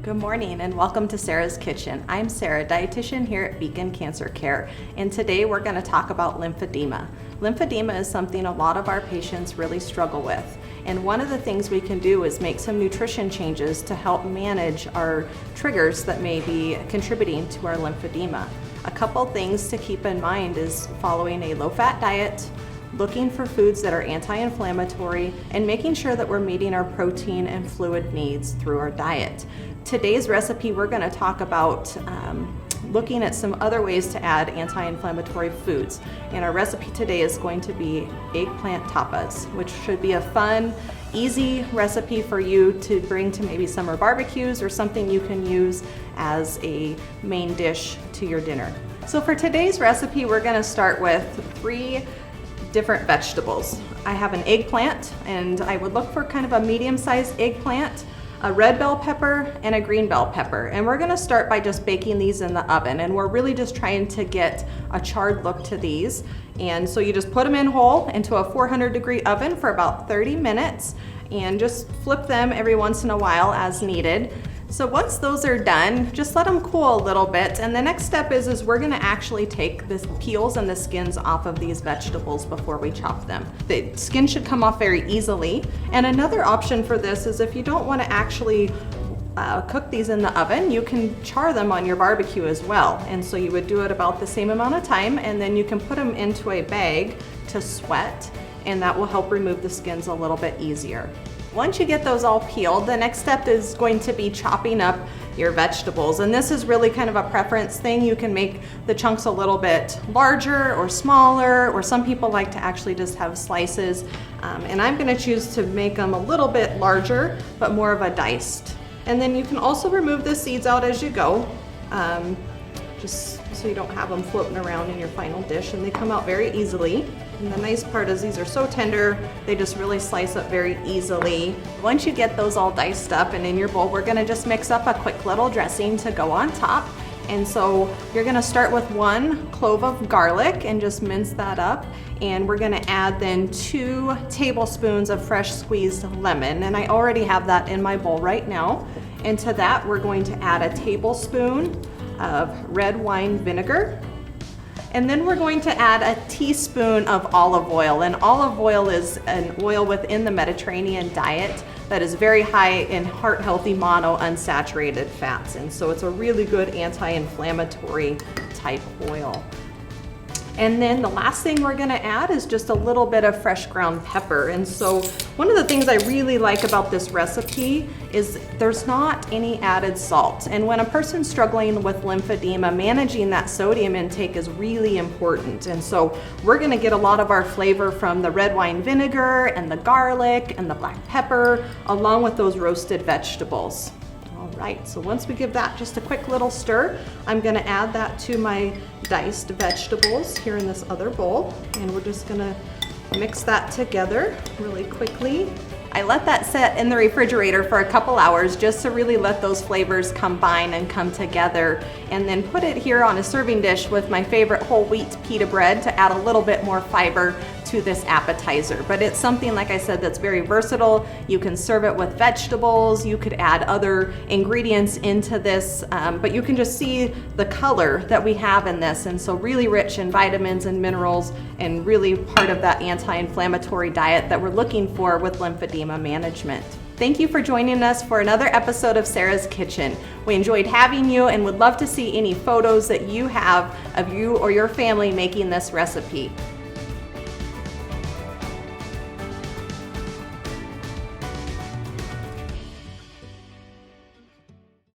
Good morning and welcome to Sarah's Kitchen. I'm Sarah, dietitian here at Beacon Cancer Care, and today we're going to talk about lymphedema. Lymphedema is something a lot of our patients really struggle with, and one of the things we can do is make some nutrition changes to help manage our triggers that may be contributing to our lymphedema. A couple things to keep in mind is following a low-fat diet, looking for foods that are anti-inflammatory, and making sure that we're meeting our protein and fluid needs through our diet. Today's recipe, we're going to talk about looking at some other ways to add anti-inflammatory foods. And our recipe today is going to be eggplant tapas, which should be a fun, easy recipe for you to bring to maybe summer barbecues or something you can use as a main dish to your dinner. So for today's recipe, we're going to start with 3 different vegetables. I have an eggplant, and I would look for kind of a medium-sized eggplant, a red bell pepper, and a green bell pepper. And we're gonna start by just baking these in the oven, and we're really just trying to get a charred look to these. And so you just put them in whole into a 400-degree oven for about 30 minutes, and just flip them every once in a while as needed. So once those are done, just let them cool a little bit, and the next step is we're gonna actually take the peels and the skins off of these vegetables before we chop them. The skin should come off very easily, and another option for this is if you don't wanna actually cook these in the oven, you can char them on your barbecue as well. And so you would do it about the same amount of time, and then you can put them into a bag to sweat, and that will help remove the skins a little bit easier. Once you get those all peeled, the next step is going to be chopping up your vegetables. And this is really kind of a preference thing. You can make the chunks a little bit larger or smaller, or some people like to actually just have slices. And I'm gonna choose to make them a little bit larger, but more of a diced. And then you can also remove the seeds out as you go, just so you don't have them floating around in your final dish, and they come out very easily. And the nice part is these are so tender, they just really slice up very easily. Once you get those all diced up and in your bowl, we're gonna just mix up a quick little dressing to go on top. And so you're gonna start with 1 clove of garlic and just mince that up. And we're gonna add then 2 tablespoons of fresh squeezed lemon. And I already have that in my bowl right now. And to that, we're going to add a tablespoon of red wine vinegar. And then we're going to add a teaspoon of olive oil. And olive oil is an oil within the Mediterranean diet that is very high in heart-healthy monounsaturated fats. And so it's a really good anti-inflammatory type oil. And then the last thing we're gonna add is just a little bit of fresh ground pepper. And so one of the things I really like about this recipe is there's not any added salt. And when a person's struggling with lymphedema, managing that sodium intake is really important. And so we're gonna get a lot of our flavor from the red wine vinegar and the garlic and the black pepper, along with those roasted vegetables. All right, so once we give that just a quick little stir, I'm gonna add that to my diced vegetables here in this other bowl, and we're just gonna mix that together really quickly. I let that sit in the refrigerator for a couple hours just to really let those flavors combine and come together, and then put it here on a serving dish with my favorite whole wheat pita bread to add a little bit more fiber to this appetizer. But it's something, like I said, that's very versatile. You can serve it with vegetables, you could add other ingredients into this, but you can just see the color that we have in this, and so really rich in vitamins and minerals, and really part of that anti-inflammatory diet that we're looking for with lymphedema management. Thank you for joining us for another episode of Sarah's Kitchen. We enjoyed having you and would love to see any photos that you have of you or your family making this recipe.